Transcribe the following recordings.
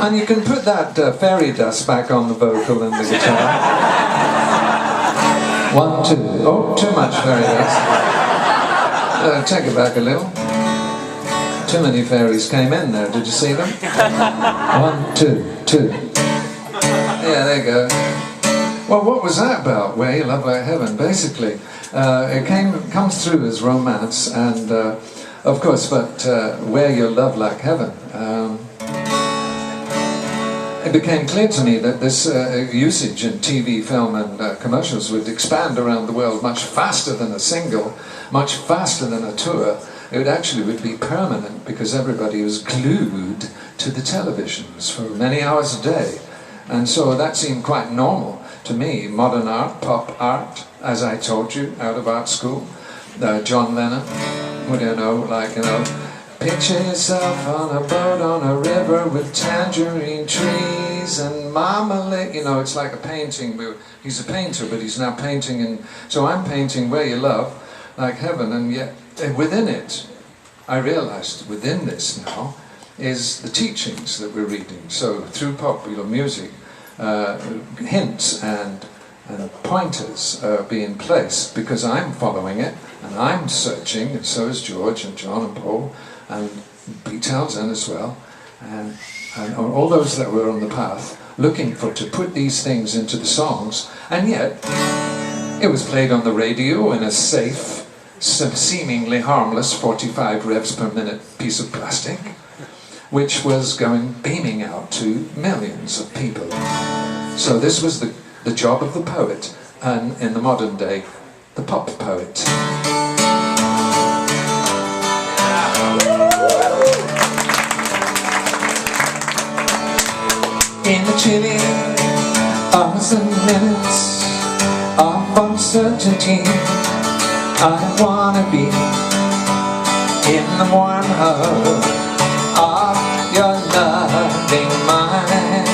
And you can put that fairy dust back on the vocal and the guitar. 1, 2. Oh, too much fairy dust. Take it back a little. Too many fairies came in there. Did you see them? 1, 2, 2. Yeah, there you go. Well, what was that about? Where You Love Like Heaven? Basically, it comes through as romance, and of course, but Where You Love Like Heaven. It became clear to me that this usage in TV, film, and commercials would expand around the world much faster than a single, much faster than a tour. It would be permanent because everybody was glued to the televisions for many hours a day. And so that seemed quite normal to me. Modern art, pop art, as I told you, out of art school. John Lennon, what do you know, picture yourself on a boat on a river with tangerine trees and marmalade. It's like a painting. He's a painter, but he's now painting, and so I'm painting Where You Love Like Heaven, and yet within it, I realized within this now is the teachings that we're reading. So through popular music, hints and pointers are being placed because I'm following it and I'm searching, and so is George and John and Paul and Pete Townsend as well, and all those that were on the path looking to put these things into the songs, and yet it was played on the radio in a safe, seemingly harmless 45 revs per minute piece of plastic, which was beaming out to millions of people. So this was the job of the poet, and in the modern day, the pop poet. In the chilly hours and minutes of uncertainty, I wanna be in the warm hug of your loving mind.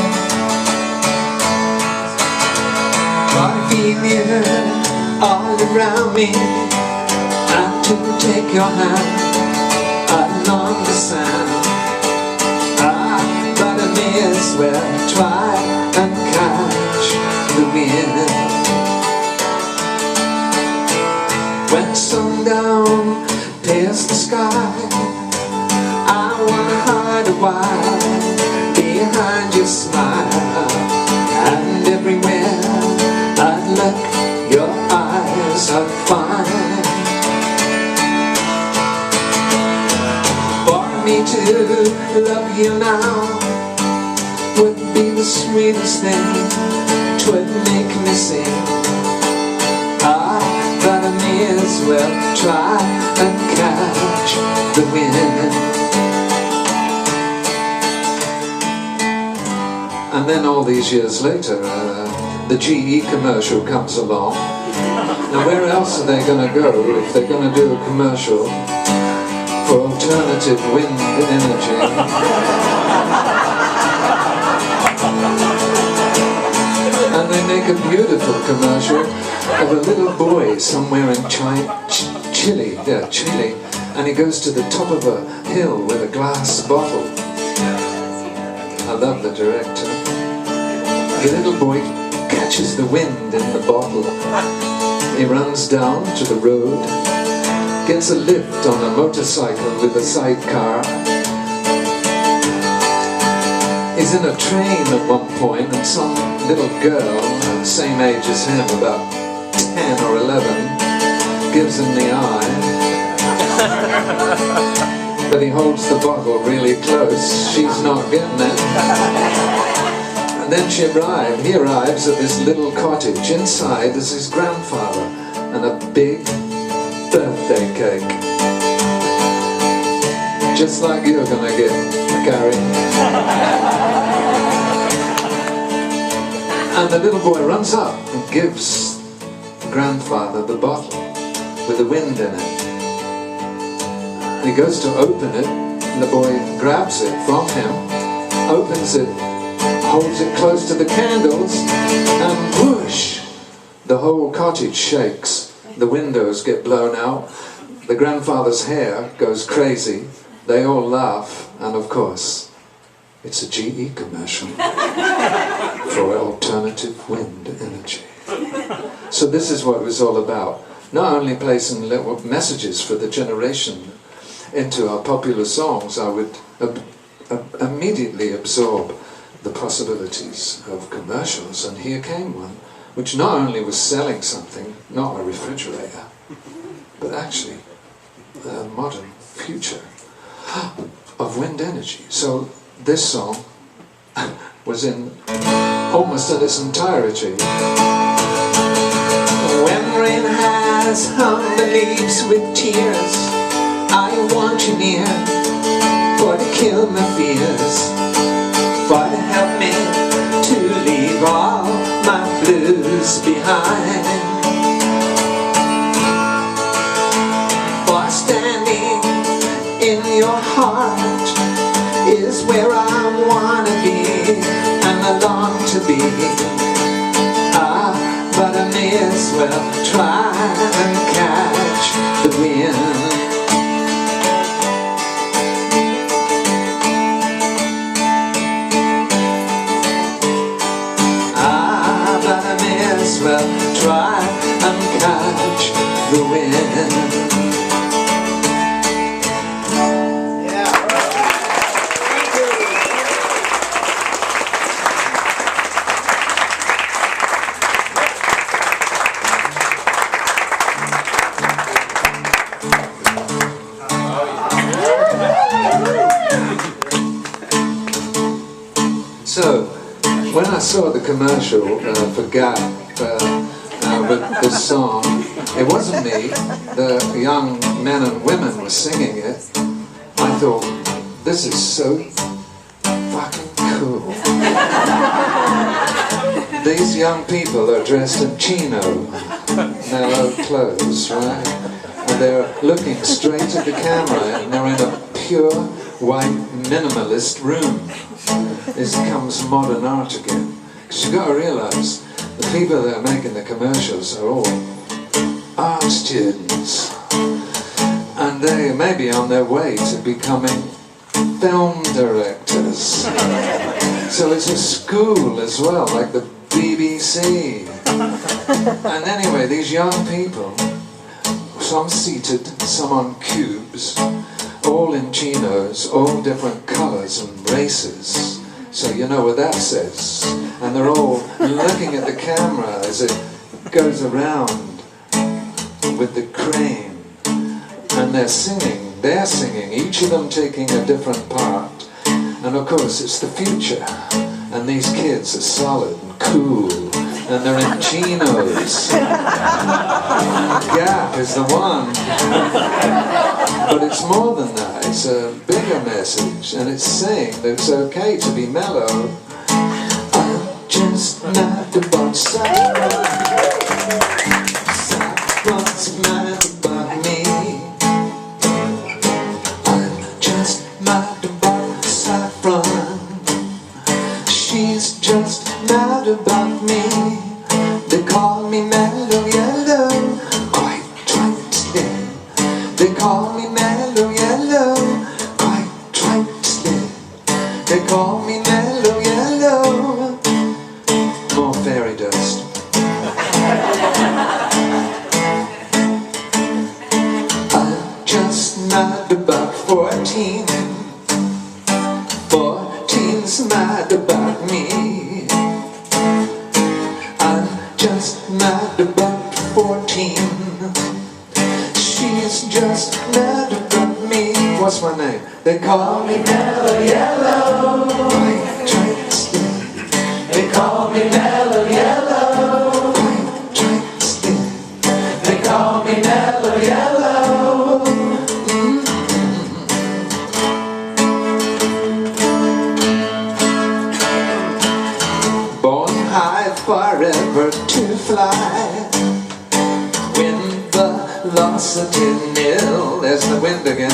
Wanna feel you all around me, and to take your hand along the sand. But I may as well try and catch the wind. When sundown pierces the sky, I wanna hide a while behind your smile. And everywhere I'd look, your eyes I'd find. For me to love you now would be the sweetest thing, 'twould make me sing. But I may as well try and catch the wind. And then all these years later, the GE commercial comes along. Now where else are they going to go if they're going to do a commercial for alternative wind energy? And they make a beautiful commercial of a little boy somewhere in Chile, and he goes to the top of a hill with a glass bottle. I love the director. The little boy catches the wind in the bottle. He runs down to the road, gets a lift on a motorcycle with a sidecar. He's in a train at one point, and some little girl, same age as him, about 10 or 11, gives him the eye. But he holds the bottle really close. She's not getting it. And then he arrives at this little cottage. Inside is his grandfather and a big birthday cake. Just like you're gonna get, Gary. And the little boy runs up and gives grandfather the bottle with the wind in it. And he goes to open it, and the boy grabs it from him, opens it, holds it close to the candles, and whoosh! The whole cottage shakes. The windows get blown out. The grandfather's hair goes crazy. They all laugh, and of course, It's a GE commercial for alternative wind energy. So this is what it was all about. Not only placing little messages for the generation into our popular songs, I would immediately absorb the possibilities of commercials, and here came one which not only was selling something, not a refrigerator, but actually a modern future of wind energy. So this song was in almost in its entirety. When rain has hung the leaves with tears, I want you near, for to kill my fears, for to help me to leave all my blues behind, for standing in your heart is where I wanna be and I long to be. But I may as well try and catch the wind. But I may as well try and catch the wind. So, when I saw the commercial for Gap with this song, it wasn't me, the young men and women were singing it. I thought, this is so fucking cool. These young people are dressed in chino, mellow clothes, right? And they're looking straight at the camera, and they're in a pure white minimalist room. This becomes modern art again. Because you've got to realise, the people that are making the commercials are all art students. And they may be on their way to becoming film directors. So it's a school as well, like the BBC. And anyway, these young people, some seated, some on cubes, all in chinos, all different colours and races. So you know what that says. And they're all looking at the camera as it goes around with the crane. And they're singing, each of them taking a different part. And of course it's the future. And these kids are solid and cool. And they're in chinos. Gap is the one. But it's more than that, it's a bigger message, and it's saying that it's okay to be mellow. I'm just mad about saffron. Saffron's mad about me. I'm just mad about saffron. She's just mad about me. They call me Mellow Yellow, quite trite. They call me Mellow Yellow, quite trite. They call me Mellow Yellow. More fairy dust. I'm just mad about 14. 14's mad about me. I'm just mad about 14. She's just mad about me. What's my name? They call me Mellow Yellow, white skin. They call me Mellow Yellow, white skin. They call me Mellow Yellow. Born high forever to fly. Wind velocity nil. There's the wind again.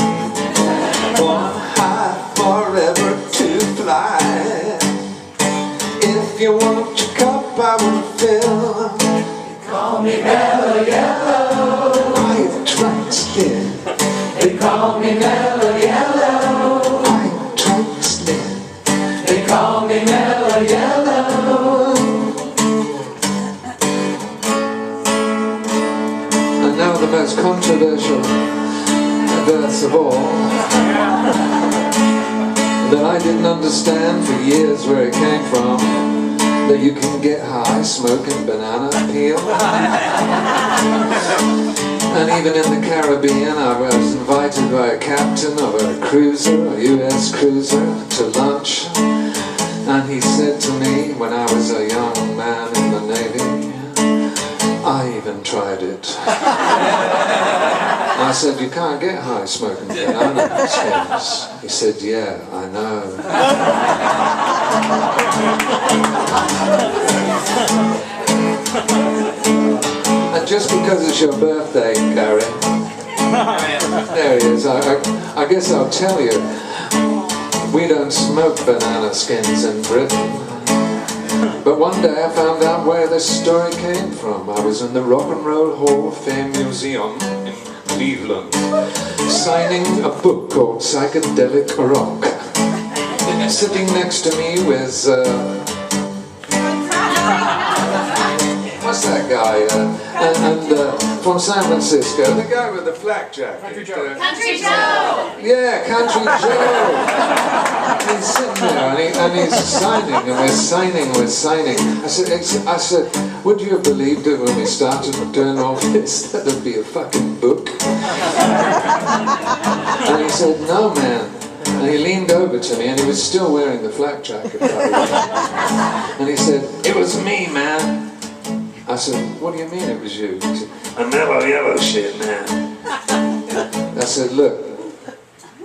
Born high forever to fly. If you want your cup, I will fill. Call me Mellow Yellow, white trite skin. They call me Mellow Yellow, white trite skin. worst of all, that I didn't understand for years where it came from, that you can get high smoking banana peel. And even in the Caribbean, I was invited by a captain of a cruiser, a US cruiser, to lunch. And he said to me when I was a young man in the Navy, I even tried it. I said, you can't get high smoking banana skins. He said, yeah, I know. And just because it's your birthday, Gary, there he is, I guess I'll tell you, we don't smoke banana skins in Britain. But one day I found out where this story came from. I was in the Rock and Roll Hall of Fame Museum in Cleveland, signing a book called Psychedelic Rock. Sitting next to me was, what's that guy? From San Francisco, the guy with the flak jacket. Country Joe. Country Joe! Yeah, Country Joe. He's sitting there and he's signing, and we're signing. I said, would you have believed it when we started doing all this, that there'd be a fucking book? And he said, no, man. And he leaned over to me, and he was still wearing the flak jacket, by the way. And he said, it was me, man. I said, what do you mean it was you? He said, a Mellow Yellow shit, man. I said, look,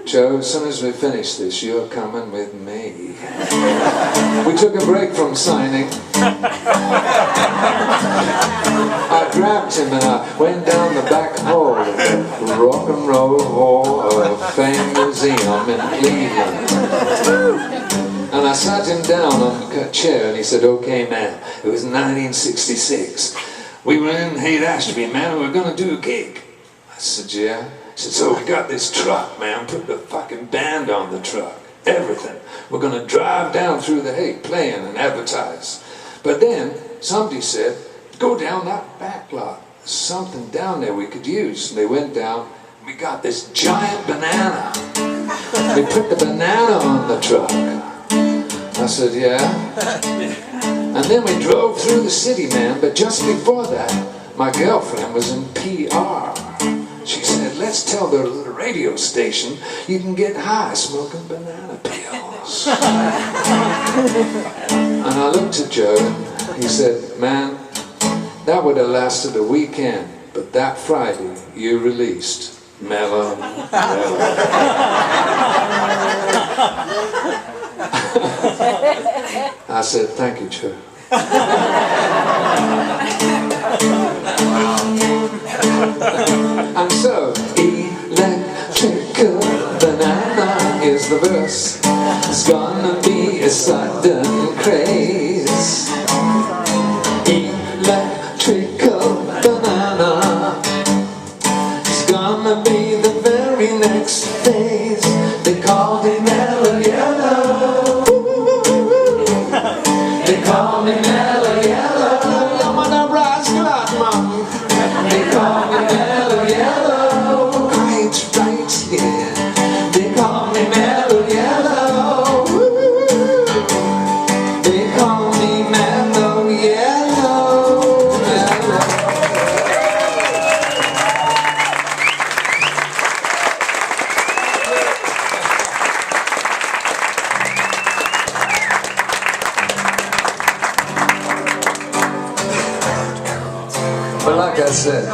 Joe, as soon as we finish this, you're coming with me. We took a break from signing. I grabbed him and I went down the back hall of the Rock and Roll Hall of Fame Museum in Cleveland. And I sat him down on a chair and he said, okay, man, it was 1966. We were in Haight-Ashby, man, and we were going to do a gig. I said, yeah. He said, so we got this truck, man, put the fucking band on the truck, everything. We're going to drive down through the Haight, playing and advertise. But then somebody said, go down that back lot. There's something down there we could use. And they went down, and we got this giant banana. We put the banana on the truck. I said, yeah. And then we drove through the city, man, but just before that, my girlfriend was in PR. She said, let's tell the radio station you can get high smoking banana peels. And I looked at Joe and he said, man, that would have lasted a weekend, but that Friday you released Mellow Yellow. I said, thank you, Joe. And so, electrical banana is the verse. It's gonna be a sudden craze. Electrical banana. It's gonna be the very next phase. They call me Mellow Yellow. They call me Mellow Yellow. I'm on a rascal, man. They call me Mellow Yellow. Right, yeah. They call me Mellow Yellow. They call me Mellow Yellow. But like I said,